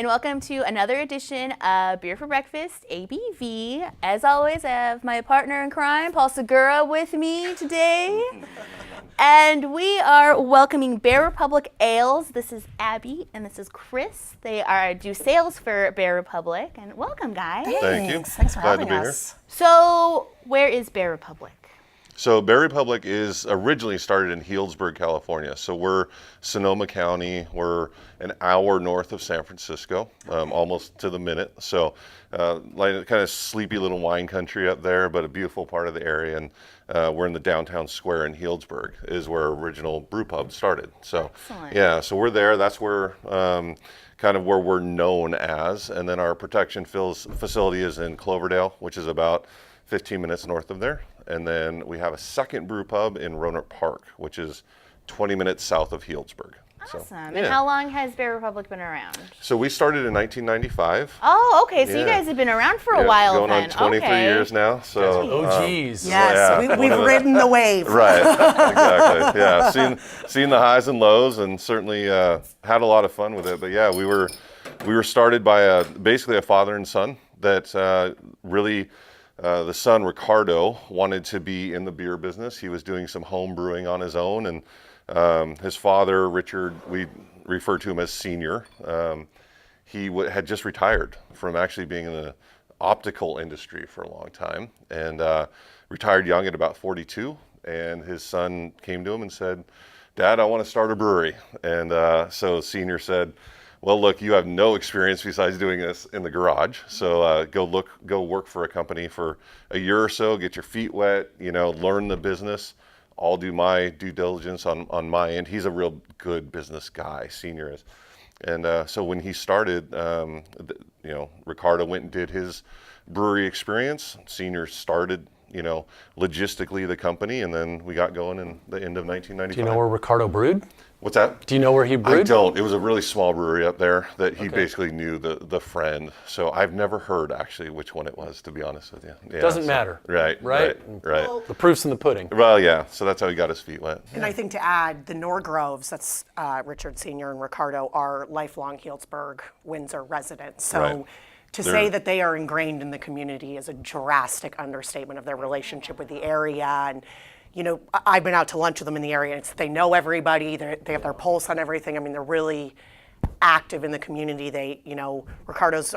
and welcome to another edition of Beer for Breakfast ABV. As always, I have my partner in crime, Paul Segura, with me today. And we are welcoming Bear Republic Ales. This is Abby and this is Chris. They do sales for Bear Republic. And welcome, guys. Thank you. Thanks for Glad having to be us. here. So, where is Bear Republic? So Bear Republic is originally started in Healdsburg, California. So we're Sonoma County. We're an hour north of San Francisco, almost to the minute. So like kind of sleepy little wine country up there, but a beautiful part of the area. And we're in the downtown square in Healdsburg is where original brew pub started. So Excellent. yeah, so we're there. That's where kind of where we're known as. And then our production facility is in Cloverdale, which is about 15 minutes north of there. And then we have a second brew pub in Roanoke Park, which is 20 minutes south of Healdsburg. Awesome. So, And yeah. how long has Bear Republic been around? So we started in 1995. Oh, okay. So you Yeah. guys have been around for a while going then. on 23 okay. years now. So Oh, geez. Yes, yeah, we've ridden the wave. right, exactly. Yeah, seen the highs and lows, and certainly had a lot of fun with it. But yeah, we were started by basically a father and son that really. The son, Ricardo, wanted to be in the beer business. He was doing some home brewing on his own, and his father, Richard, we refer to him as senior. He had just retired from actually being in the optical industry for a long time, and retired young at about 42. And his son came to him and said, "Dad, I want to start a brewery." And so senior said, "Well, look, you have no experience besides doing this in the garage. So go work for a company for a year or so, get your feet wet, learn the business. I'll do my due diligence on my end." He's a real good business guy, senior is. And so when he started, Ricardo went and did his brewery experience. Senior started, logistically the company, and then we got going in the end of 1995. Do you know where Ricardo brewed? What's that? Do you know where he brewed? I don't. It was a really small brewery up there that he basically knew the friend. So I've never heard actually which one it was, to be honest with you. Yeah, Doesn't matter. Right. The proof's in the pudding. Well, yeah. So that's how he got his feet wet. And I think to add, the Norgroves, that's Richard Sr. and Ricardo, are lifelong Healdsburg, Windsor residents. So Right. to say that they are ingrained in the community is a drastic understatement of their relationship with the area. And I've been out to lunch with them in the area, and they know everybody. They have their pulse on everything. I mean, they're really active in the community. Ricardo's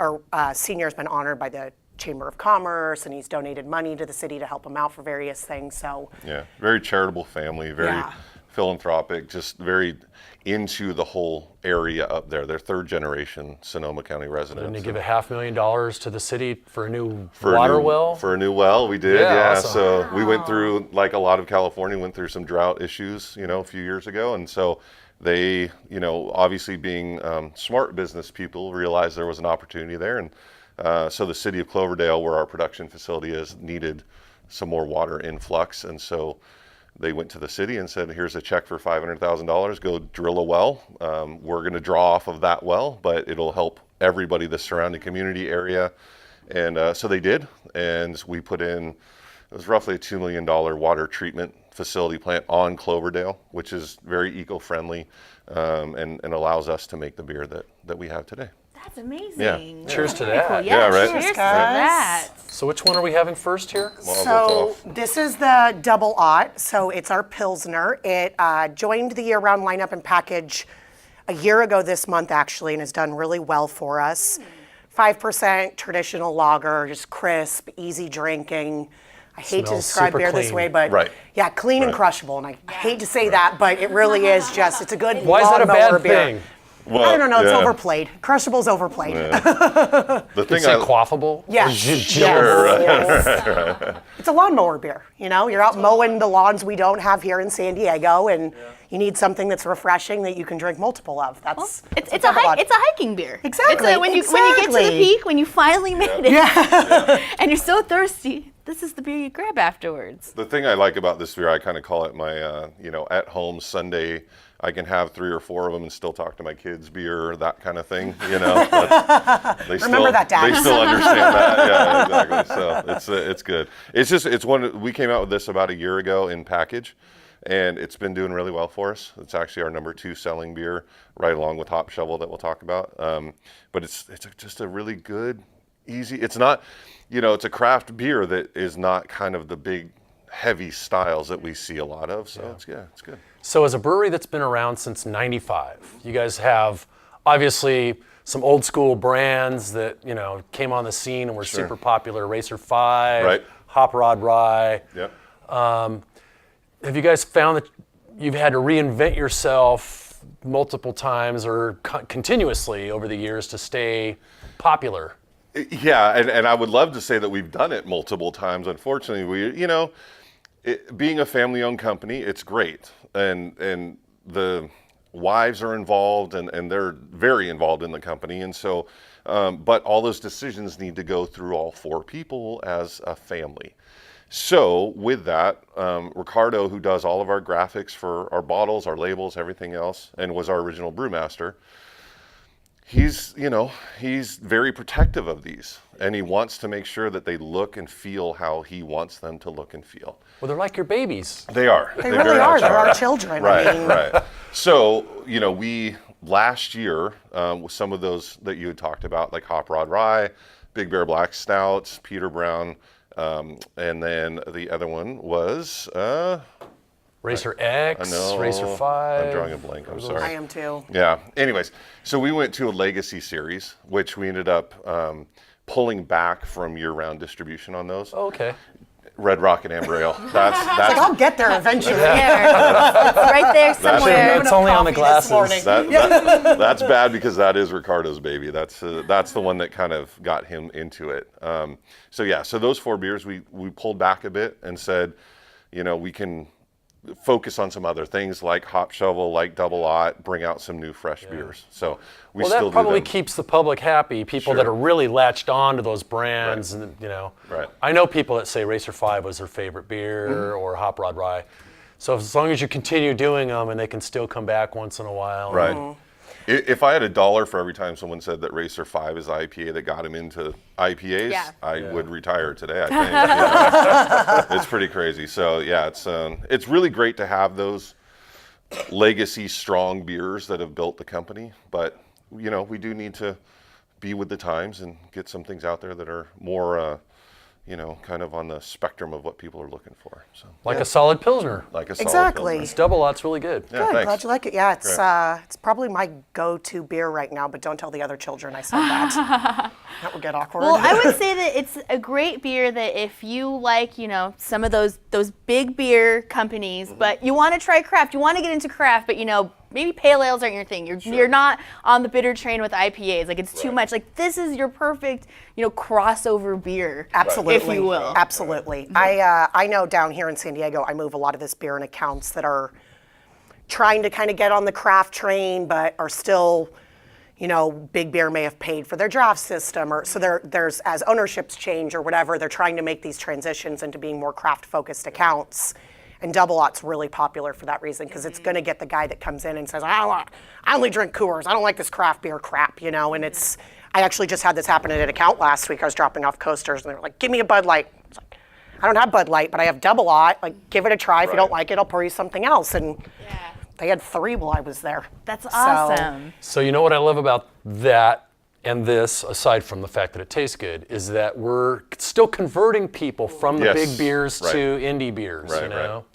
senior has been honored by the Chamber of Commerce, and he's donated money to the city to help them out for various things. So Yeah. Very charitable family, very philanthropic, just very into the whole area up there. They're third generation Sonoma County residents. Didn't he give $500,000 to the city for a new For water well? For a new well, we did, Yeah, yeah. awesome. So we went through, like a lot of California, went through some drought issues, a few years ago. And so they, obviously being smart business people, realized there was an opportunity there. And so the city of Cloverdale, where our production facility is, needed some more water influx. And so they went to the city and said, "Here's a check for $500,000, go drill a well. We're gonna draw off of that well, but it'll help everybody, the surrounding community area." And so they did, and we put in, it was roughly a $2 million water treatment facility plant on Cloverdale, which is very eco-friendly and allows us to make the beer that we have today. That's amazing. Yeah. Cheers to Very that. cool. Yeah, right. Cheers to guys. that. So which one are we having first here? So this is the Double Aught. So it's our Pilsner. It joined the year-round lineup and package a year ago this month, actually, and has done really well for us. 5% traditional lager, just crisp, easy drinking. I hate to Smells describe super beer this clean. way, but Right. yeah, clean and crushable. And I hate to say that, but it really is just, it's a good Why is that a lawnmower bad beer. thing? Well, I don't know, it's yeah. overplayed. Crushable's overplayed. The You thing say quaffable? Yes. Yes. It's a lawnmower beer. You're out mowing the lawns we don't have here in San Diego, and you need something that's refreshing that you can drink multiple of. That's It's a Double Aught. it's a hiking beer. Exactly, When you get to the exactly. peak, when you finally made it, and you're so thirsty, this is the beer you grab afterwards. The thing I like about this beer, I kind of call it my, at home Sunday. I can have 3 or 4 of them and still talk to my kids, beer, that kind of thing. Remember that, Dad. They still understand that. Yeah, exactly. So it's good. It's one. We came out with this about a year ago in package, and it's been doing really well for us. It's actually our number 2 selling beer, right along with Hop Shovel that we'll talk about. But it's just a really good, easy. It's not, it's a craft beer that is not kind of the big, heavy styles that we see a lot of. So it's good. So as a brewery that's been around since '95, you guys have obviously some old school brands that came on the scene and were super popular. Racer 5, Right. Hop Rod Rye. Yep. Have you guys found that you've had to reinvent yourself multiple times or continuously over the years to stay popular? Yeah, and I would love to say that we've done it multiple times. Unfortunately, being a family-owned company, it's great, and the wives are involved, and they're very involved in the company, and so, but all those decisions need to go through all 4 people as a family. So with that, Ricardo, who does all of our graphics for our bottles, our labels, everything else, and was our original brewmaster, he's very protective of these, and he wants to make sure that they look and feel how he wants them to look and feel. Well, they're like your babies. They are. They really are. They're our children. Right, right. So, we last year, with some of those that you had talked about, like Hop Rod Rye, Big Bear Black Stouts, Peter Brown, and then the other one was Racer X, no, Racer 5. I'm drawing a blank. I'm sorry. I am too. Yeah. Anyways, so we went to a legacy series, which we ended up pulling back from year-round distribution on those. Oh, okay. Red Rock and Amber Ale. That's I'll get there eventually. It's right there somewhere. It's only on the glasses. that's bad because that is Ricardo's baby. That's the one that kind of got him into it. So those 4 beers we pulled back a bit and said, we can focus on some other things like Hop Shovel, like Double Aught, bring out some new fresh beers. So we still do them. Well, that probably keeps the public happy. People that are really latched on to those brands, Right. and Right. I know people that say Racer 5 was their favorite beer or Hop Rod Rye. So as long as you continue doing them and they can still come back once in a while. Right. If I had $1 for every time someone said that Racer 5 is the IPA that got him into IPAs, I would retire today, I think. It's pretty crazy. So yeah, it's really great to have those legacy strong beers that have built the company, but we do need to be with the times and get some things out there that are more kind of on the spectrum of what people are looking for. So Like a solid Pilsner. like a solid Exactly. This Double Aught's really good. Yeah, Good, thanks. glad you like it. Yeah, it's probably my go-to beer right now, but don't tell the other children I said that. That would get awkward. Well, I would say that it's a great beer that if you like, some of those big beer companies, but you want to try craft, you want to get into craft, but maybe pale ales aren't your thing. You're not on the bitter train with IPAs. Like it's too much. Like this is your perfect, crossover beer. Absolutely. If you will. Absolutely. I know down here in San Diego, I move a lot of this beer in accounts that are trying to kind of get on the craft train, but are still, Big Beer may have paid for their draft system, or so there's as ownerships change or whatever, they're trying to make these transitions into being more craft-focused accounts. And Double Aught's really popular for that reason because it's going to get the guy that comes in and says, I only drink Coors. I don't like this craft beer crap, and I actually just had this happen at an account last week. I was dropping off coasters and they were like, give me a Bud Light. I was like, I don't have Bud Light, but I have Double Aught. Like, give it a try. If you don't like it, I'll pour you something else. And they had 3 while I was there. That's awesome. So you know what I love about that and this, aside from the fact that it tastes good, is that we're still converting people from the big beers to indie beers.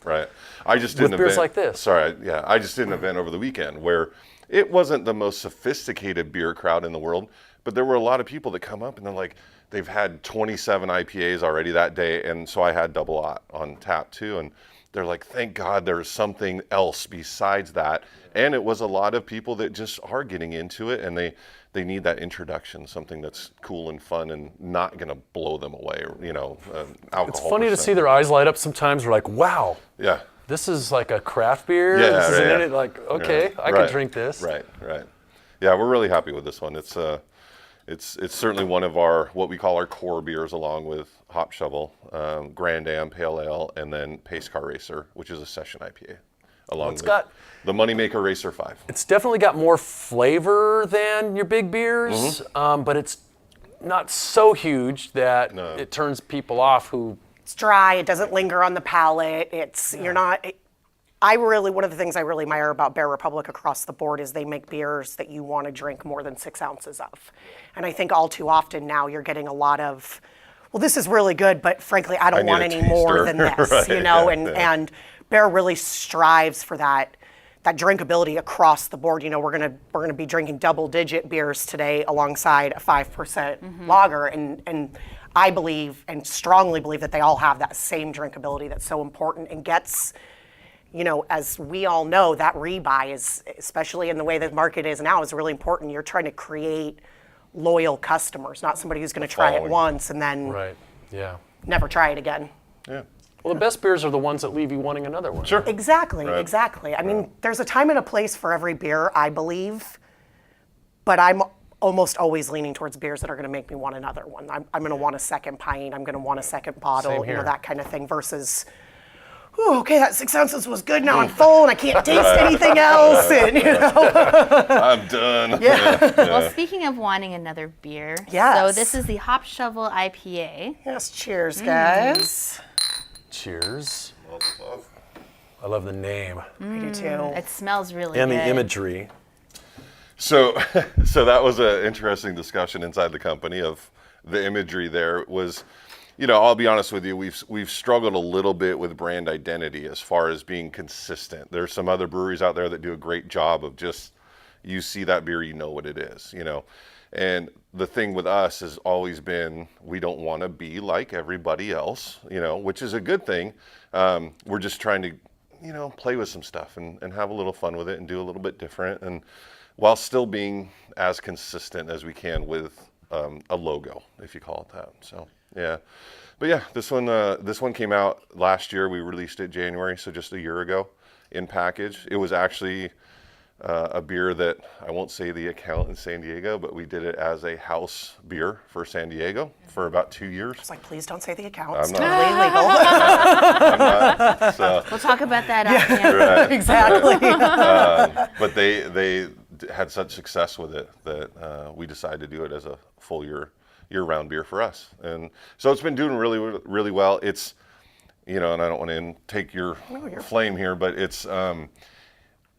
Right. I just did an beers event like this. Sorry, I just did an event over the weekend where it wasn't the most sophisticated beer crowd in the world, but there were a lot of people that come up and they're like, they've had 27 IPAs already that day, and so I had Double Aught on tap too, and they're like, thank God there's something else besides that. And it was a lot of people that just are getting into it, and they need that introduction, something that's cool and fun and not going to blow them away, alcohol. It's funny to see their eyes light up sometimes. We're like, wow. Yeah. This is like a craft beer. Yeah, this isn't right, it. Like, okay, I can drink this. Right. Yeah, we're really happy with this one. It's certainly one of our, what we call our core beers, along with Hop Shovel, Grand Am Pale Ale, and then Pace Car Racer, which is a session IPA, along with the Moneymaker Racer 5. It's definitely got more flavor than your big beers, but it's not so huge that it turns people off who... It's dry. It doesn't linger on the palate. You're not... one of the things I really admire about Bear Republic across the board is they make beers that you want to drink more than 6 ounces of. And I think all too often now you're getting a lot of, well, this is really good, but frankly, I don't need want a any more taster. than this, Right, you know? yeah, yeah. And Bear really strives for that drinkability across the board. You know, we're gonna be drinking double-digit beers today alongside a 5% lager, and I believe and strongly believe that they all have that same drinkability that's so important and gets, you know, as we all know, that rebuy is, especially in the way the market is now, is really important. You're trying to create loyal customers, not somebody who's going to try it following. once and then Right. Yeah. never try it again. Yeah. Well, the best beers are the ones that leave you wanting another one. Sure. Exactly, Right. exactly. I mean, there's a time and a place for every beer, I believe, but I'm almost always leaning towards beers that are going to make me want another one. I'm going to want a second pint, I'm going to want a second bottle, Same you know, here. that kind of thing, versus, "Ooh, okay, that 6 ounces was good, now I'm full and I can't taste anything else," and, you know. I'm done. Well, speaking of wanting another beer, Yes. so this is the Shovel IPA. Yes, cheers, guys. Cheers. I love the name I do too. It smells really and good. the imagery. So that was an interesting discussion inside the company of the imagery. There was, you know, I'll be honest with you, we've struggled a little bit with brand identity as far as being consistent. There's some other breweries out there that do a great job of just, you see that beer, you know what it is, you know. And the thing with us has always been, we don't want to be like everybody else, you know, which is a good thing. We're just trying to, you know, play with some stuff and have a little fun with it and do a little bit different, and while still being as consistent as we can with a logo, if you call it that. So yeah, but yeah, this one came out last year. We released it January, so just a year ago in package. It was actually a beer that, I won't say the account in San Diego, but we did it as a house beer for San Diego for about 2 years. It's like, please don't say the account. I'm It's not. totally illegal. So, We'll talk about that off camera. Exactly. but they had such success with it that we decided to do it as a full year-round beer for us, and so it's been doing really, really well. It's, you know, and I don't want to take your flame here, but it's,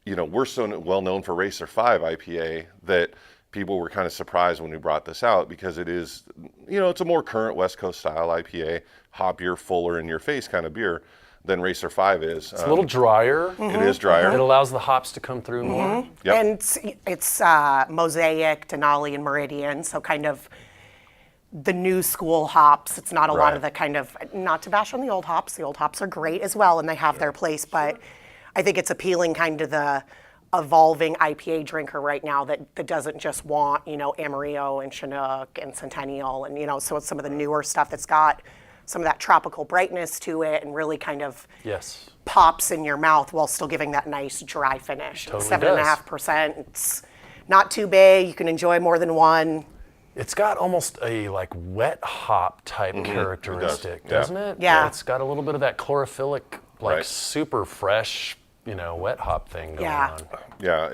you know, we're so well known for Racer 5 IPA that people were kind of surprised when we brought this out, because it is, you know, it's a more current West Coast style IPA, hoppier, fuller in your face kind of beer than Racer 5 is. It's a little drier. It is drier. It allows the hops to come through more. Yep. And it's Mosaic, Denali, and Meridian, so kind of the new school hops. It's not a lot Right. of the kind of, not to bash on the old hops are great as well, and they have their place, but I think it's appealing kind of the evolving IPA drinker right now that doesn't just want, you know, Amarillo and Chinook and Centennial, and, you know, so it's some of the newer stuff that's got some of that tropical brightness to it and really kind of Yes. pops in your mouth while still giving that nice dry finish. Totally 7.5%. It's not too big. You can enjoy more than one. It's got almost a like wet hop type characteristic, Yeah. doesn't it? Yeah. It's got a little bit of that chlorophyllic, like Right. super fresh, you know, wet hop thing going Yeah. on. Yeah,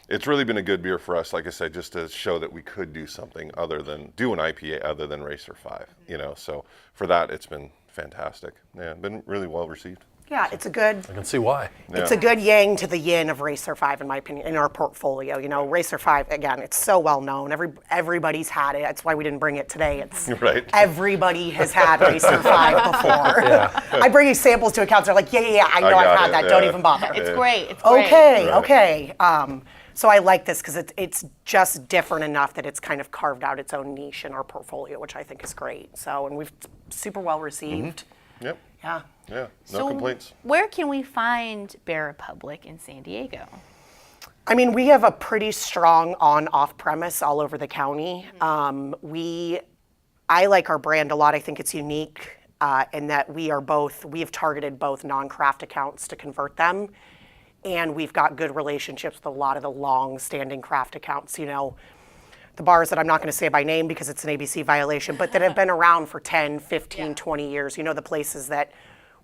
it's really been a good beer for us, like I said, just to show that we could do something other than do an IPA other than Racer 5, you know. So for that, it's been fantastic. Yeah, been really well received. Yeah, it's a good. I can see why. It's a good yang to the yin of Racer 5, in my opinion, in our portfolio. You know, Racer 5, again, it's so well known. Everybody's had it. That's why we didn't bring it today. It's Right. everybody has had Racer 5 before. I bring you samples to accounts. They're like, yeah, I know got I've had it, that. yeah. Don't even bother. It's great. It's great. Okay, Right. okay. So I like this because it's just different enough that it's kind of carved out its own niche in our portfolio, which I think is great. So, and we've super well received. Yep. Yeah. Yeah. No complaints. Where can we find Bear Republic in San Diego? I mean, we have a pretty strong on-off premise all over the county. I like our brand a lot. I think it's unique in that we have targeted both non-craft accounts to convert them, and we've got good relationships with a lot of the long-standing craft accounts. You know, the bars that I'm not going to say by name because it's an ABC violation, but that have been around for 10, 15, 20 years. You know, the places that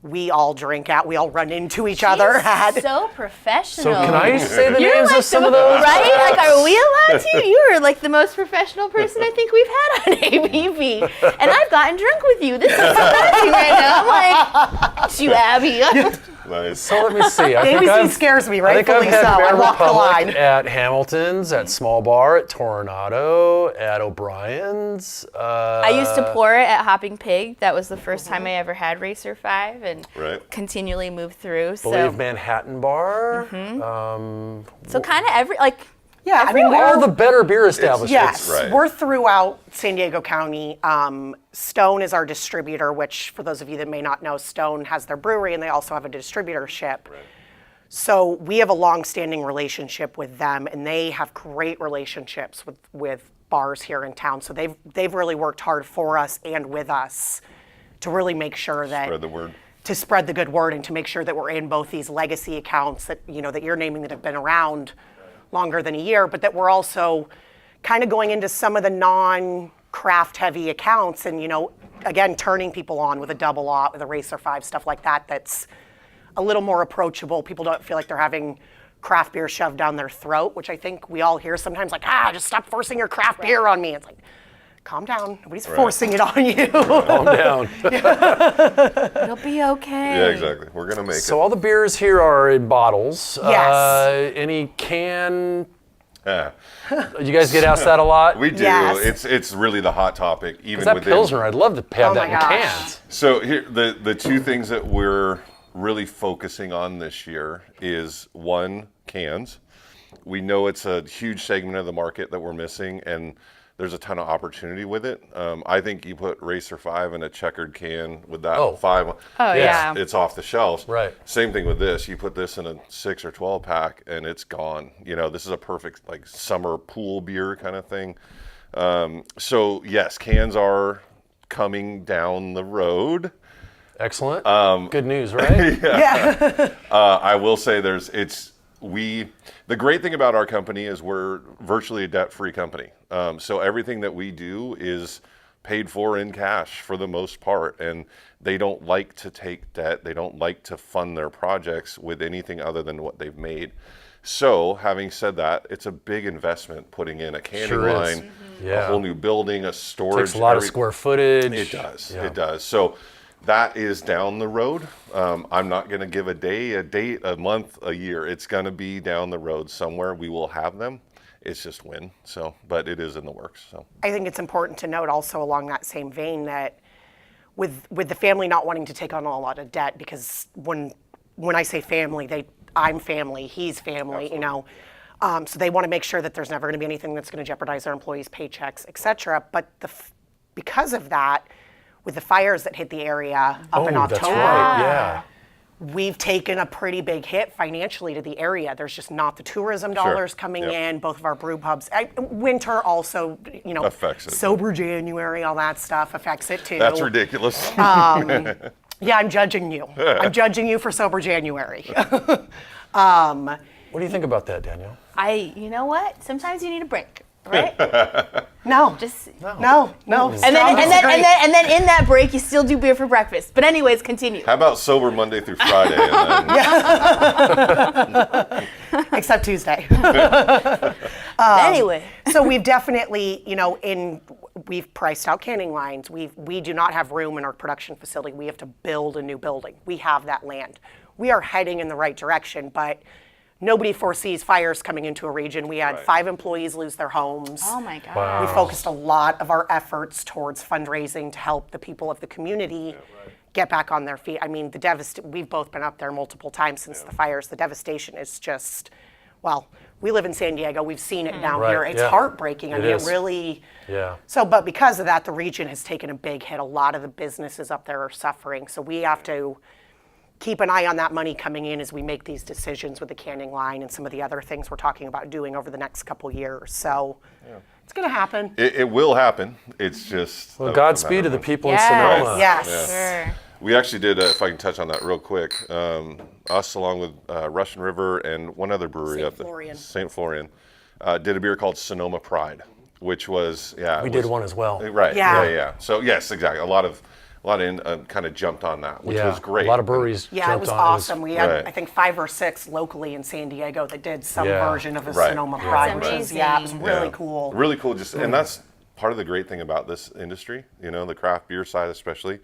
we all drink at, we all run into each other at. So professional. So can I say the You're names like of some of those? right? Like, are we allowed to? You are like the most professional person I think we've had on ABV, and I've gotten drunk with you. This is surprising right now. I'm like, you Abby. Nice. So let me see. ABC scares me, I think I've rightfully had so. Bear I walk the Republic line. at Hamilton's, at Small Bar, at Toronado, at O'Brien's. I used to pour it at Hopping Pig. That was the first time I ever had Racer 5, and continually moved through. Believe Manhattan Bar. So kind of every like. Yeah, I mean, All the better beer establishments. yes, Right. we're throughout San Diego County. Stone is our distributor, which for those of you that may not know, Stone has their brewery and they also have a distributorship. Right. So we have a long-standing relationship with them, and they have great relationships with bars here in town. So they've really worked hard for us and with us to really make sure that Spread the word. to spread the good word and to make sure that we're in both these legacy accounts that that you're naming that have been around longer than a year, but that we're also kind of going into some of the non-craft heavy accounts and, again, turning people on with a double aught, with a Racer 5, stuff like that, that's a little more approachable. People don't feel like they're having craft beer shoved down their throat, which I think we all hear sometimes, like, just stop forcing your craft beer on me. It's like, calm down. Nobody's forcing it on you. Calm down. It'll be okay. Yeah, exactly. We're gonna make So all the beers here are in bottles. Yes. Any can? it. You guys get asked that a lot? We do. Yes. It's really the hot topic, even That within. Pilsner, I'd love to have Oh that my in gosh. cans. So here, the two things that we're really focusing on this year is one, cans. We know it's a huge segment of the market that we're missing, and there's a ton of opportunity with it. I think you put Racer 5 in a checkered can with that 5. Yeah. It's off the shelves. Right. Same thing with this. You put this in a 6 or 12 pack and it's gone. This is a perfect like summer pool beer kind of thing. So yes, cans are coming down the road. Excellent. Good news, right? Yeah. I will say the great thing about our company is we're virtually a debt-free company. So everything that we do is paid for in cash for the most part, and they don't like to take debt. They don't like to fund their projects with anything other than what they've made. So having said that, it's a big investment putting in a canning Sure is. line, a whole new building, a storage. Takes a lot of square footage. It does. Yeah. It does. So that is down the road. I'm not going to give a day, a date, a month, a year. It's going to be down the road somewhere. We will have them. It's just when. So, but it is in the works. So I think it's important to note also along that same vein that with the family not wanting to take on a lot of debt, because when I say family, I'm family, he's family, so they want to make sure that there's never going to be anything that's going to jeopardize their employees' paychecks, et cetera. But because of that, with the fires that hit the area up in October, That's right. Yeah. we've taken a pretty big hit financially to the area. There's just not the tourism dollars coming in. Both of our brew pubs. Winter also, affects it. Sober January, all that stuff affects it too. that's ridiculous. Yeah, I'm judging you. I'm judging you for Sober January. What do you think about that, Danielle? You know what? Sometimes you need a break, right? No. No. And then in that break, you still do beer for breakfast. But anyways, continue. How about sober Monday through Friday? And then, Except Tuesday. Anyway. So we've definitely, we've priced out canning lines. We do not have room in our production facility. We have to build a new building. We have that land. We are heading in the right direction, but nobody foresees fires coming into a region. We had 5 employees lose their homes. Oh my God. Wow. We focused a lot of our efforts towards fundraising to help the people of the community get back on their feet. I mean, we've both been up there multiple times since the fires. The devastation is just, we live in San Diego. We've seen it down here. It's heartbreaking. It really. Yeah. So, but because of that, the region has taken a big hit. A lot of the businesses up there are suffering. So we have to keep an eye on that money coming in as we make these decisions with the canning line and some of the other things we're talking about doing over the next couple years. So it's going to happen. it will happen. It's just. Well, Godspeed to the people in Yes. Sonoma. Yes. Sure. We actually did, if I can touch on that real quick, us along with Russian River and one other brewery St. up there, Florian. St. Florian, did a beer called Sonoma Pride, which was, We did one as well. Right. Yeah. Yeah. So yes, exactly. A lot of kind of jumped on that, which Yeah, was great. a lot of breweries Yeah, it jumped was on awesome. We had, Right. I think, 5 or 6 locally in San Diego that did some Yeah. version of a Right. Sonoma That's Pride, which was, it was amazing. really Yeah. cool. Really cool. And that's part of the great thing about this industry, the craft beer side especially.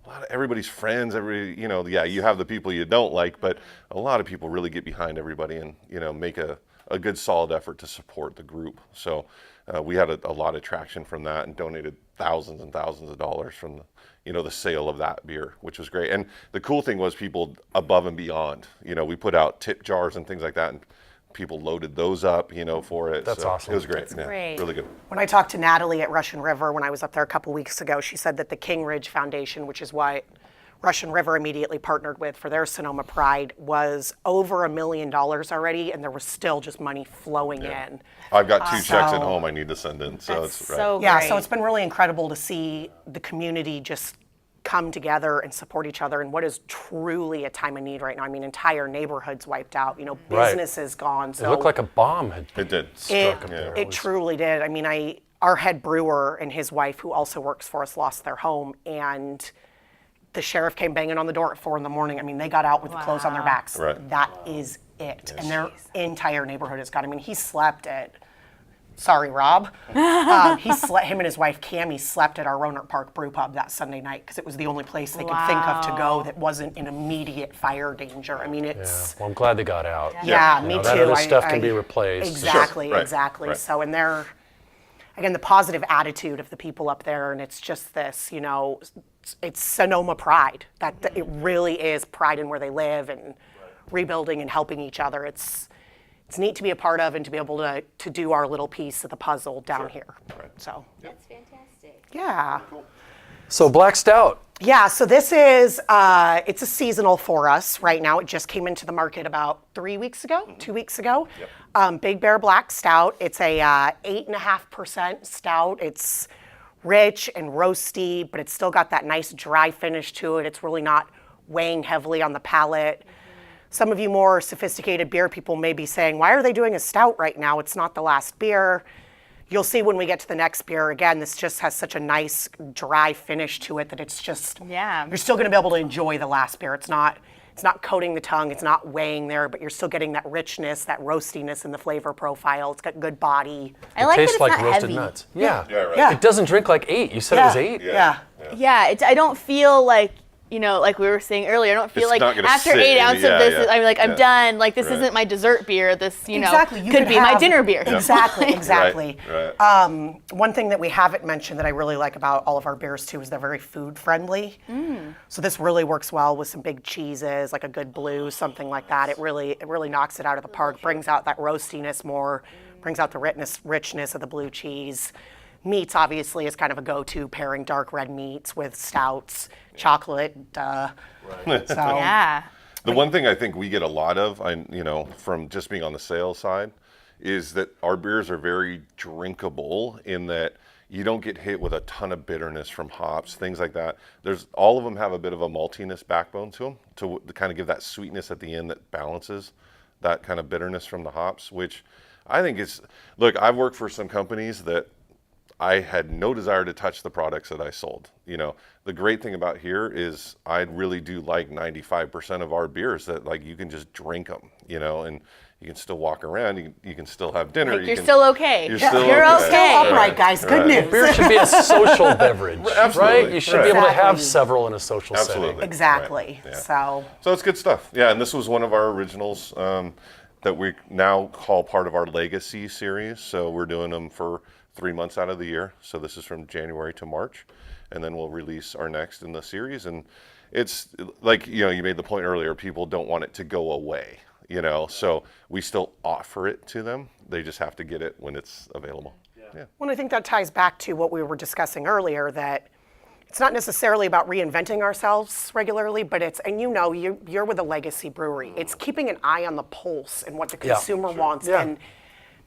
A lot of everybody's friends, you have the people you don't like, but a lot of people really get behind everybody and, make a good solid effort to support the group. So we had a lot of traction from that and donated thousands and thousands of dollars from the sale of that beer, which was great. And the cool thing was people above and beyond, we put out tip jars and things like that, and people loaded those up, for it. That's so awesome. It was great. That's Yeah, great. really good. When I talked to Natalie at Russian River when I was up there a couple weeks ago, she said that the King Ridge Foundation, which is what Russian River immediately partnered with for their Sonoma Pride, was over $1 million already, and there was still just money flowing in. I've got 2 checks at So- home I need to send in, so That's it's right. so Yeah, great. so it's been really incredible to see the community just come together and support each other in what is truly a time of need right now. I mean, entire neighborhoods wiped out, Right. businesses gone. So It looked like a bomb had It did. it, struck up there. it truly did. I mean, our head brewer and his wife, who also works for us, lost their home, and the sheriff came banging on the door at 4 a.m. I mean, they got out with the clothes on their backs. Right. That is it. And their entire neighborhood is gone. I mean, he slept at, sorry, Rob. Him and his wife, Cammie, slept at our Roanoke Park Brew Pub that Sunday night because it was the only place they could think of to go that wasn't in immediate fire danger. I mean, Yeah. it's... Well, I'm glad they got out. Yeah, You me know, too. that other stuff can be replaced. Exactly, Sure, right, exactly. right. So, and they're, again, the positive attitude of the people up there, and it's just this, it's Sonoma pride. That it really is pride in where they live and rebuilding and helping each other. It's neat to be a part of and to be able to do our little piece of the puzzle down here. So, That's fantastic. yeah. So Black Stout. Yeah, so this is, it's a seasonal for us right now. It just came into the market about 3 weeks ago, 2 weeks ago. Big Bear Black Stout. It's a 8.5% stout. It's rich and roasty, but it's still got that nice dry finish to it. It's really not weighing heavily on the palate. Some of you more sophisticated beer people may be saying, why are they doing a stout right now? It's not the last beer. You'll see when we get to the next beer, again, this just has such a nice dry finish to it that it's just, Yeah. you're still gonna be able to enjoy the last beer. It's not coating the tongue, it's not weighing there, but you're still getting that richness, that roastiness in the flavor profile. It's got good body. I like that Tastes it's like not roasted heavy. nuts. Yeah. Yeah, right. Yeah. It doesn't drink like 8. You said it was 8? Yeah. Yeah, I don't feel like, like we were saying earlier, I don't feel It's like not gonna after sit 8 in ounces the- of this, yeah, I'm like, I'm yeah. done. Like, this Right. isn't my dessert beer. This, Exactly. You could be my have- dinner beer. Exactly, exactly. Right. One thing that we haven't mentioned that I really like about all of our beers too is they're very food friendly. So this really works well with some big cheeses, like a good blue, something like that. It really knocks it out of the park, brings out that roastiness more, brings out the richness of the blue cheese. Meats obviously is kind of a go-to pairing, dark red meats with stouts, chocolate, duh. So Yeah. The one thing I think we get a lot of, from just being on the sales side, is that our beers are very drinkable in that you don't get hit with a ton of bitterness from hops, things like that. All of them have a bit of a maltiness backbone to them to kind of give that sweetness at the end that balances that kind of bitterness from the hops, which I think look, I've worked for some companies that I had no desire to touch the products that I sold. The great thing about here is I really do like 95% of our beers that like you can just drink them, and you can still walk around, you can still have dinner. You're still okay. You're still You're okay. okay. upright, guys. Good news. Beer should be a social beverage, Absolutely, right? You should right. be able to have Exactly. several in a social Absolutely. setting. Exactly. Right, yeah. So it's good stuff. Yeah, and this was one of our originals that we now call part of our Legacy series. So we're doing them for 3 months out of the year. So this is from January to March, and then we'll release our next in the series. And it's like, you made the point earlier, people don't want it to go away, so we still offer it to them. They just have to get it when it's available. Yeah. Well, I think that ties back to what we were discussing earlier, that it's not necessarily about reinventing ourselves regularly, but you're with a legacy brewery. It's keeping an eye on the pulse and what the Yeah, consumer wants. Yeah. And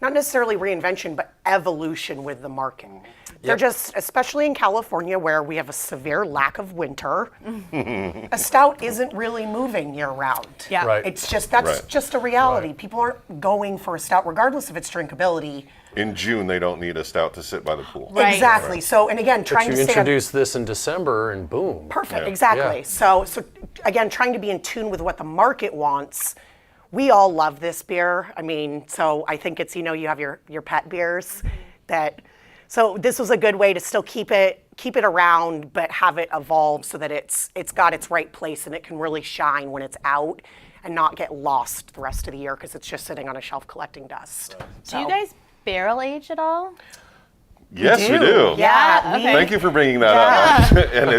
not necessarily reinvention, but evolution with the market. They're just, especially in California where we have a severe lack of winter, a stout isn't really moving year round. Yeah. Right. It's just, that's Right. just a reality. Right. People aren't going for a stout, regardless of its drinkability. In June, they don't need a stout to sit by the pool. Right. Exactly. So, and again, But trying you to stay on- introduce this in December and boom. Perfect, Yeah. exactly. Yeah. So again, trying to be in tune with what the market wants. We all love this beer. I mean, so I think it's, you have your pet beers that, so this was a good way to still keep it around, but have it evolve so that it's got its right place and it can really shine when it's out and not get lost the rest of the year because it's just sitting on a shelf collecting dust. Do you guys barrel age at all? Yes, we do. Yeah. okay. Thank you for bringing that up. And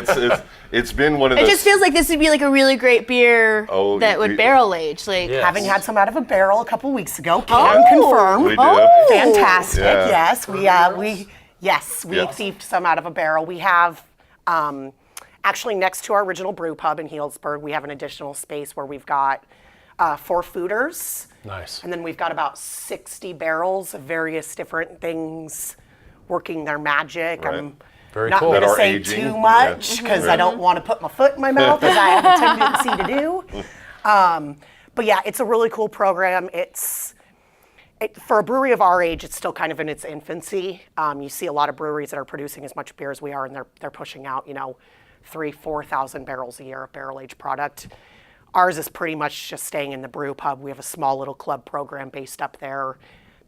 it's been one of the. It just feels like this would be like a really great beer Oh, that would we- barrel age. Like, Yeah. Having had some out of a barrel a couple weeks ago, can confirm. We do. Fantastic. Yeah. Yes, we Yeah. thieved some out of a barrel. We have actually next to our original brew pub in Healdsburg, we have an additional space where we've got 4 fooders. Nice. And then we've got about 60 barrels of various different things working their magic. Right. I'm Very not cool. going That to are say aging. too much Yeah. because I don't want to put my foot in my mouth as I have a tendency to do. But yeah, it's a really cool program. For a brewery of our age, it's still kind of in its infancy. You see a lot of breweries that are producing as much beer as we are, and they're pushing out, 3,000-4,000 barrels a year of barrel-aged product. Ours is pretty much just staying in the brew pub. We have a small little club program based up there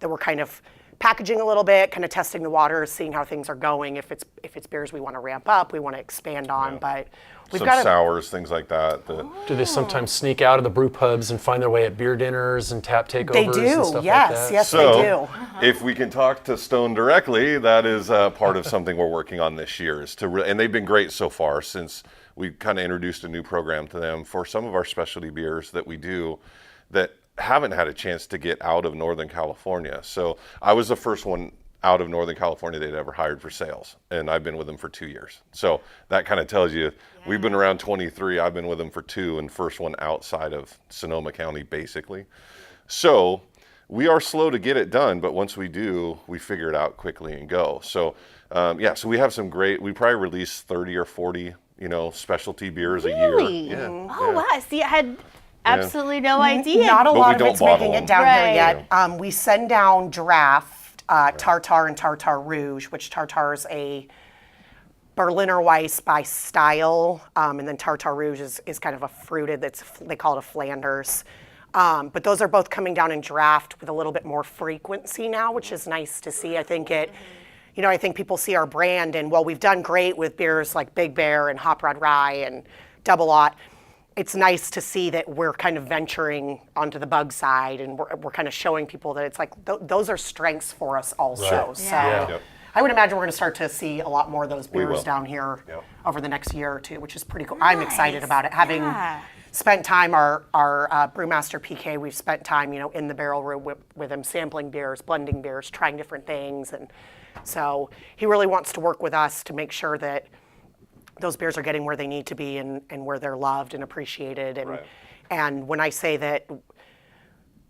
that we're kind of packaging a little bit, kind of testing the waters, seeing how things are going. If it's beers we want to ramp up, we want to expand on, but we've Some got sours, things like that. Do they sometimes sneak out of the brew pubs and find their way at beer dinners and tap takeovers They and do, stuff yes, like that? yes, So, they do. if we can talk to Stone directly, that is part of something we're working on this year. And they've been great so far since we kind of introduced a new program to them for some of our specialty beers that we do that haven't had a chance to get out of Northern California. So I was the first one out of Northern California they'd ever hired for sales, and I've been with them for 2 years. So that kind of tells you, we've been around 23, I've been with them for 2, and first one outside of Sonoma County, basically. So we are slow to get it done, but once we do, we figure it out quickly and go. So so we have some we probably release 30 or 40, specialty beers a year. really? Yeah. Oh, wow. See, I had absolutely no idea. Not a But we lot of don't it's making bottle it down them. here yet. We send down draft, Tartar and Tartar Rouge, which Tartar is a Berliner Weiss by style, and then Tartar Rouge is kind of a fruited, they call it a Flanders. But those are both coming down in draft with a little bit more frequency now, which is nice to see. I think I think people see our brand, and while we've done great with beers like Big Bear and Hop Rod Rye and Double Lot, it's nice to see that we're kind of venturing onto the bug side, and we're kind of showing people that it's like those are strengths for us also. Right. So Yeah. Yep. I would imagine we're going to start to see a lot more of those beers will. down here Yep. over the next year or two, which is pretty cool. I'm excited Nice. about it. Having Yeah. spent time, our brewmaster PK, we've spent time, in the barrel room with him, sampling beers, blending beers, trying different things, and so he really wants to work with us to make sure that those beers are getting where they need to be and where they're loved and appreciated. And Right. and when I say that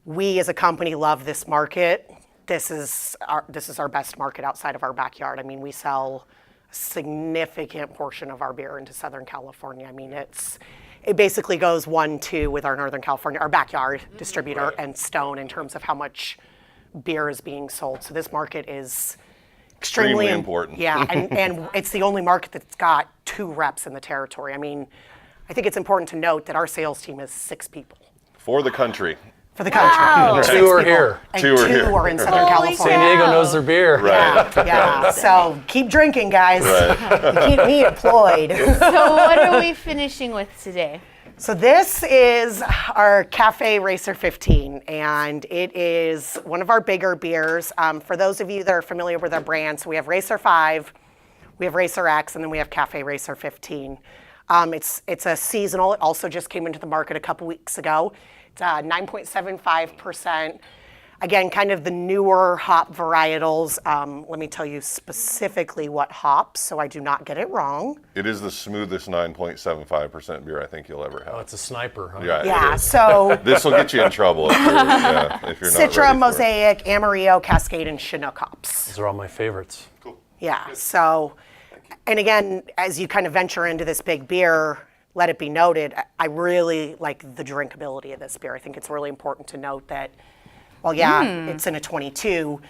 we as a company love this market, this is our best market outside of our backyard. I mean, we sell a significant portion of our beer into Southern California. I mean, it basically goes 1-2 with our Northern California, our backyard distributor, Right. and Stone in terms of how much beer is being sold. So this market is extremely important. Yeah, and it's the only market that's got 2 reps in the territory. I mean, I think it's important to note that our sales team is 6 people For the country. for the country. Wow. Six 2 are people, here. and 2 are 2 here. are in Southern Holy California. San Diego knows their beer. Right. Yeah. So keep drinking, guys. You keep me employed. So what are we finishing with today? So this is our Cafe Racer 15, and it is one of our bigger beers. For those of you that are familiar with our brand, so we have Racer 5, we have Racer X, and then we have Cafe Racer 15. It's a seasonal. It also just came into the market a couple weeks ago. It's 9.75%. Again, kind of the newer hop varietals. Let me tell you specifically what hops, so I do not get it wrong. It is the smoothest 9.75% beer I think you'll ever have. Oh, it's a sniper, huh? Yeah, Yeah, it is. so This will get you in trouble if you're not Citra, ready for it. Mosaic, Amarillo, Cascade, and Chinook hops. Those are all my favorites. Yeah, so, and again, as you kind of venture into this big beer, let it be noted, I really like the drinkability of this beer. I think it's really important to note that, well, yeah, it's in a 22.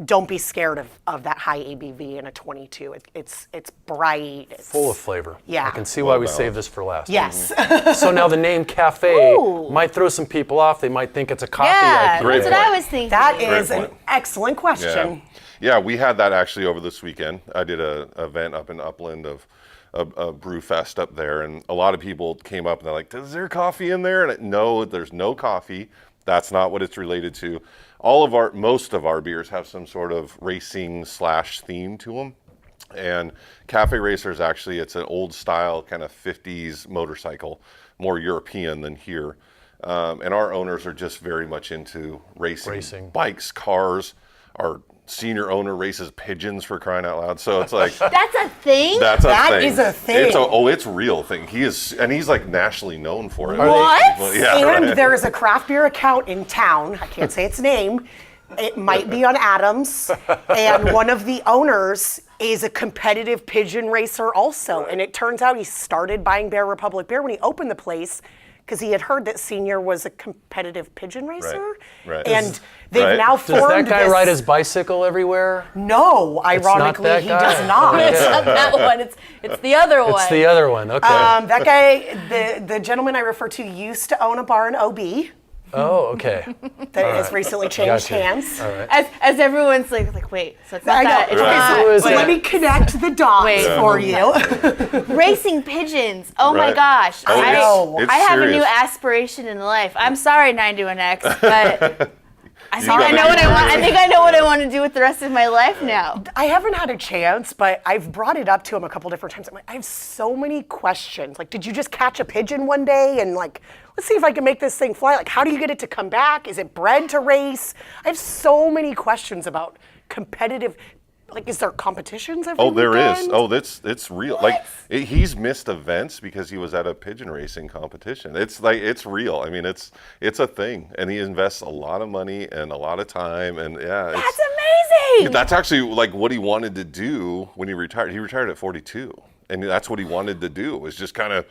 Don't be scared of that high ABV in a 22. It's bright. It's Full of flavor. Yeah. I can see why we balanced. saved this for last. Yes. So now the name Cafe Ooh. might throw some people off. They might think it's a coffee Yeah, IPA. Great that's what I point. was thinking. That is Great an point. excellent question. Yeah, we had that actually over this weekend. I did an event up in Upland of a brew fest up there, and a lot of people came up and they're like, "Is there coffee in there?" And no, there's no coffee. That's not what it's related to. Most of our beers have some sort of racing / theme to them. And Cafe Racer is actually, it's an old style kind of 50s motorcycle, more European than here. And our owners are just very much into racing. Bikes, cars. Our senior owner races pigeons, for crying out loud. So it's like, That's a thing? that's a That thing. is a thing. It's a real thing. He's like nationally known for it. What? Well, yeah, And right. there is a craft beer account in town. I can't say its name. It might be on Adams. And one of the owners is a competitive pigeon racer also. And it turns out he started buying Bear Republic beer when he opened the place because he had heard that Senior was a competitive pigeon racer. Right. And they've Right. now Does formed that guy this. ride his bicycle everywhere? No, ironically, that he guy. does not. It's not that one. It's the other one. It's the other one. Okay. That guy, the gentleman I refer to, used to own a bar in OB oh, okay. that has recently changed Gotcha. hands. All right. As everyone's like, wait, so it's not I know. that. It's Okay, not. so Who is let it? me connect the dots Wait. for you. Racing pigeons. Oh my Right. gosh. Oh, I know. it's I have a new serious. aspiration in life. I'm sorry, 921X, but I think gotta I know be what I want. I serious. think I know what I want to do with the rest of my life now. I haven't had a chance, but I've brought it up to him a couple different times. I'm like, I have so many questions. Like, did you just catch a pigeon one day and like, let's see if I can make this thing fly? Like, how do you get it to come back? Is it bred to race? I have so many questions about competitive. Like, is there competitions every Oh, there is. weekend? Oh, it's real. Like he's missed events because he was at a pigeon racing competition. It's like it's real. I mean, it's a thing, and he invests a lot of money and a lot of time, and yeah, That's amazing. that's actually like what he wanted to do when he retired. He retired at 42, and that's what he wanted to do was just kind of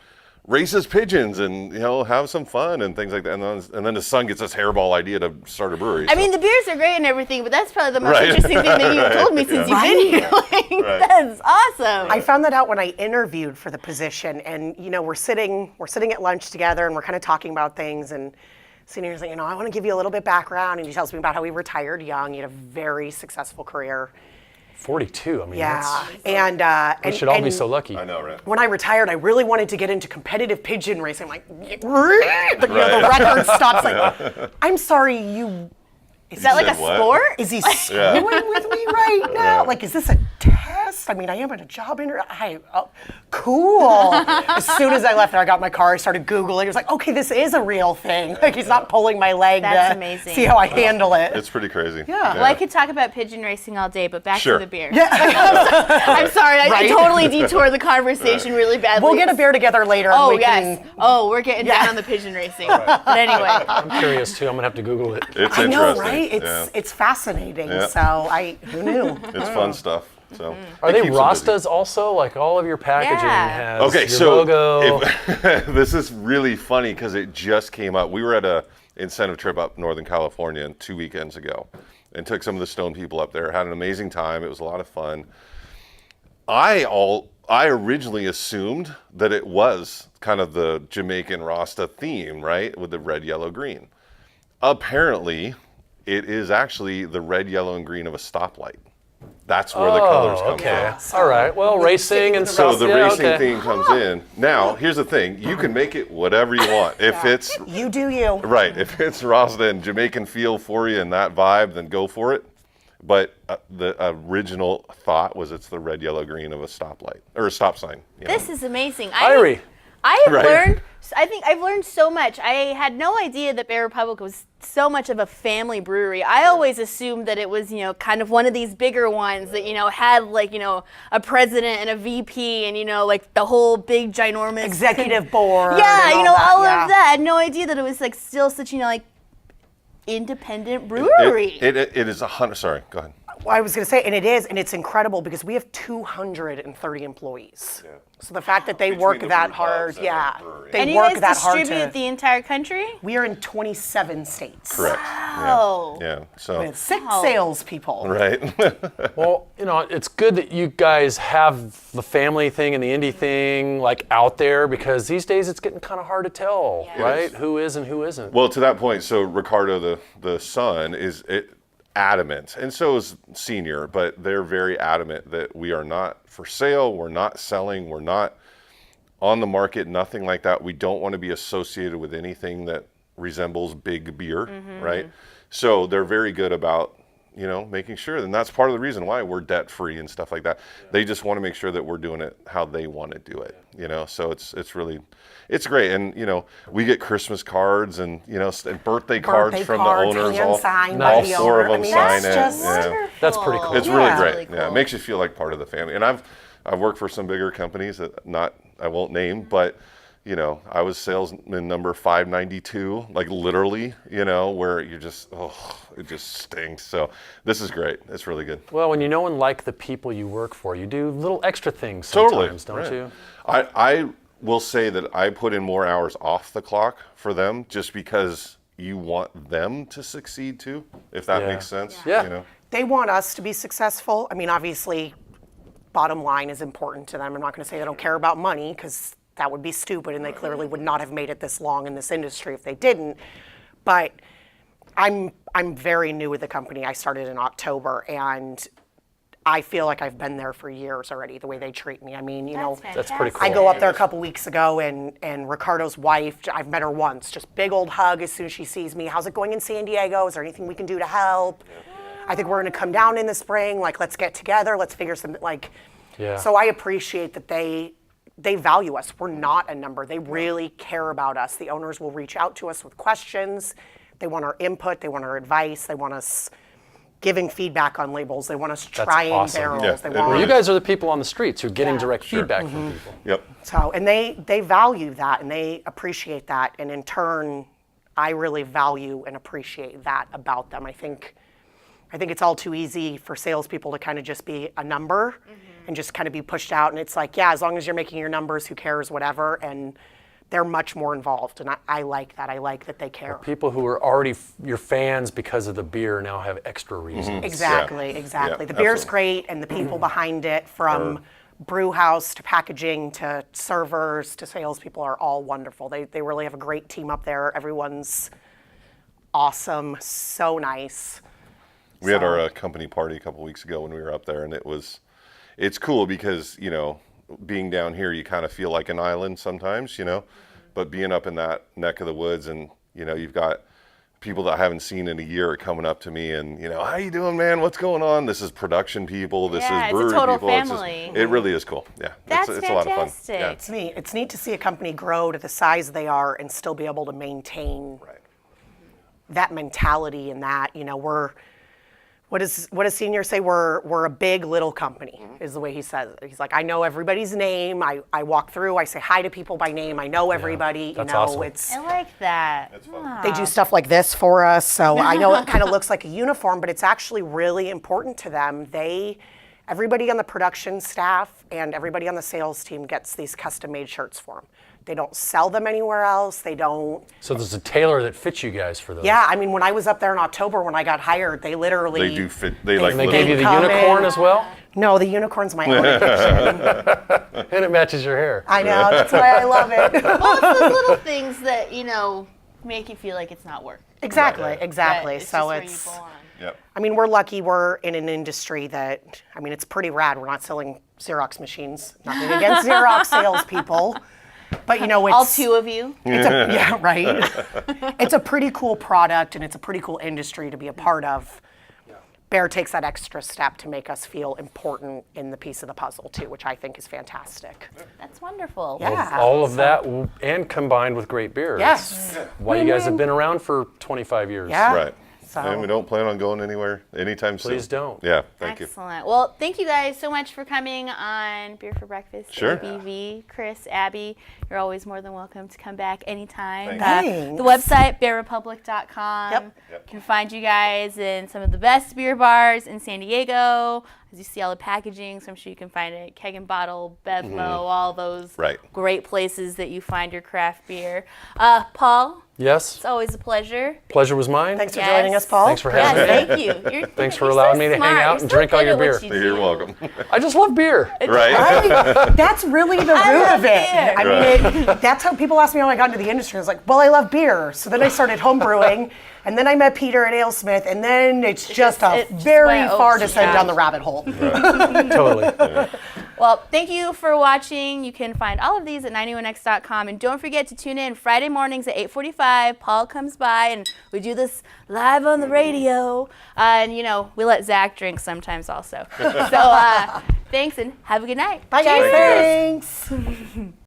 race his pigeons and have some fun and things like that. And then his son gets this hairball idea to start a brewery. I so- mean, the beers are great and everything, but that's probably the most Right. interesting thing that you've told me since you've been here. Like, That's awesome. I found that out when I interviewed for the position, and we're sitting at lunch together, and we're kind of talking about things, and Senior's like, I want to give you a little bit background, and he tells me about how he retired young. He had a very successful career. 42. I mean, Yeah, that's, we should all be so lucky. I know, right? When I retired, I really wanted to get into competitive pigeon racing. I'm like, the record stops. Like, I'm sorry, you. Is that like a said what? sport? Is he screwing with me right now? Like, is this a test? I mean, I am at a job interview. Cool. As soon as I left there, I got in my car, I started Googling. It was like, okay, this is a real thing. Like, he's not pulling my leg That's to amazing. see how I handle it. It's pretty crazy. Yeah. Well, I could talk about pigeon racing all day, but back Sure. to the beer. I'm sorry, I Right. totally detoured the conversation really badly. We'll get a beer together later. Oh, and we yes. can. Oh, we're getting down on the pigeon racing. But anyway. I'm curious too. I'm gonna have to Google it. It's I know, interesting. right? Yeah. It's fascinating. Yeah. So who knew? It's fun stuff. So Are it they keeps them busy. Rastas also? Like all of your packaging Yeah. has Okay, your so logo. this is really funny because it just came up. We were at a incentive trip up Northern California 2 weekends ago, and took some of the Stone people up there. Had an amazing time. It was a lot of fun. I originally assumed that it was kind of the Jamaican Rasta theme, right, with the red, yellow, green. Apparently, it is actually the red, yellow, and green of a stoplight. That's where the colors come okay. from. All right. Well, racing and So stuff. the yeah, racing okay. theme comes in. Now, here's the thing. You can make it whatever you want. If it's, You do you. right, if it's Rasta and Jamaican feel for you and that vibe, then go for it. But the original thought was it's the red, yellow, green of a stoplight, or a stop sign. This is amazing. Irie. I have Right. learned. I think I've learned so much. I had no idea that Bear Republic was so much of a family brewery. I always assumed that it was, kind of one of these bigger ones that, had like, a president and a VP and, like the whole big ginormous Executive board. Yeah, and all that, of that. I had no idea that it was like still such, like independent brewery. It is 100. Sorry, go ahead. Well, I was going to say, and it is, and it's incredible because we have 230 employees. Yeah. So the fact that they work the that brew hard, pubs and yeah, the brewery. they and you work guys that hard distribute to. the entire country? We are in 27 states. Correct. Wow. Yeah. So. With 6 salespeople. Right. Well, it's good that you guys have the family thing and the indie thing like out there, because these days it's getting kind of hard to tell, right? Who is and who isn't. Well, to that point, so Ricardo, the son, is adamant, and so is Senior, but they're very adamant that we are not for sale, we're not selling, we're not on the market, nothing like that. We don't want to be associated with anything that resembles big beer, right? So they're very good about, making sure, and that's part of the reason why we're debt free and stuff like that. They just want to make sure that we're doing it how they want to do it, so it's really, it's great. And, we get Christmas cards and, and birthday cards from the owners, hand-signed all by the 4 of owner. them I mean, sign that's it. just Yeah. That's pretty cool. It's Yeah. really That's great. really cool. Yeah, it makes you feel like part of the family. And I've worked for some bigger companies that I won't name, but I was salesman number 592, like literally, where you're just, it just stinks. So this is great. It's really good. Well, when you know and like the people you work for, you do little extra things Totally. sometimes, don't Right. you? I will say that I put in more hours off the clock for them just because you want them to succeed too, if that Yeah. makes sense. Yeah. They want us to be successful. I mean, obviously, bottom line is important to them. I'm not going to say they don't care about money, because that would be stupid, and they clearly would not have made it this long in this industry if they didn't. But I'm very new with the company. I started in October, and I feel like I've been there for years already, the way they treat me. I mean, That's pretty cool. I go up there a couple weeks ago, and Ricardo's wife, I've met her once, just big old hug as soon as she sees me. How's it going in San Diego? Is there anything we can do to help? I think we're going to come down in the spring. Like, let's get together. Let's figure something. Yeah. So I appreciate that they value us. We're not a number. They really care about us. The owners will reach out to us with questions. They want our input. They want our advice. They want us giving feedback on labels. They want us trying awesome. barrels. Yeah, They it want Well, you guys are the people on the streets who are getting direct feedback from people. Yep. So, and they value that, and they appreciate that, and in turn, I really value and appreciate that about them. I think it's all too easy for salespeople to kind of just be a number and just kind of be pushed out, and it's like, yeah, as long as you're making your numbers, who cares, whatever, and they're much more involved, and I like that. I like that they care. People who are already your fans because of the beer now have extra reasons. Exactly. Yeah, The beer's absolutely. great, and the people behind it, from brew house to packaging to servers to salespeople, are all wonderful. They really have a great team up there. Everyone's awesome, so nice. We had our company party a couple weeks ago when we were up there, and it's cool because, being down here, you kind of feel like an island sometimes, but being up in that neck of the woods, and, you've got people that I haven't seen in a year coming up to me and, how you doing, man? What's going on? This is production people. This Yeah, is it's a brewery total people. family. It really is cool. Yeah. That's it's a lot of fun. fantastic. Yeah. It's neat. It's neat to see a company grow to the size they are and still be able to maintain that mentality, and that, what does Senior say? We're a big little company, is the way he says it. He's like, I know everybody's name. I walk through, I say hi to people by name. I know everybody. that's awesome. I like that. They do stuff like this for us, so I know it kind of looks like a uniform, but it's actually really important to them. Everybody on the production staff and everybody on the sales team gets these custom-made shirts for them. They don't sell them anywhere else. They don't. So there's a tailor that fits you guys for those. Yeah, I mean, when I was up there in October, when I got hired, they literally. They do fit. They like. And they literally- gave you the come unicorn in. as well? No, the unicorn's my own addiction. And it matches your hair. I know, that's why I love it. Well, it's those little things that, make you feel like it's not work. Exactly. That it's So just it's. where you belong. Yep. I mean, we're lucky we're in an industry that, it's pretty rad. We're not selling Xerox machines. Nothing against Xerox salespeople. But, it's. All 2 of you. Yeah, right. It's a pretty cool product, and it's a pretty cool industry to be a part of. Bear takes that extra step to make us feel important in the piece of the puzzle too, which I think is fantastic. That's wonderful. Yeah. All of that and combined with great beer. Yes. That's why you guys have been around for 25 years. Yeah. Right. So- And we don't plan on going anywhere anytime soon. Please don't. Yeah, thank you. Excellent. Well, thank you guys so much for coming on Beer for Breakfast Sure. ABV. Chris, Abby, you're always more than welcome to come back anytime. Thank The website, bearrepublic.com. Yep. Can find you guys in some of the best beer bars in San Diego. As you see all the packaging, so I'm sure you can find it. Keg and Bottle, Bevmo, all those Right. great places that you find your craft beer. Paul, Yes. it's always a pleasure. Pleasure was mine. Thanks for Yes. joining us, Paul. Thanks for Yes, having me. thank you. Thanks for you're allowing so me to hang smart. out You're and so drink all good your at what beer. you You're do. welcome. I just love beer. Right? That's really the I root love of it. beer. I mean, that's how people ask me how I got into the industry. I was like, well, I love beer. So then I started home brewing, and then I met Peter at AleSmith, and then it's just a it just very went far over. descent Yeah. down the rabbit hole. Totally. Well, thank you for watching. You can find all of these at 91x.com. And don't forget to tune in Friday mornings at 8:45. Paul comes by and we do this live on the radio. And, you know, we let Zach drink sometimes also. So thanks and have a good night. Bye, guys. Cheers. Thanks.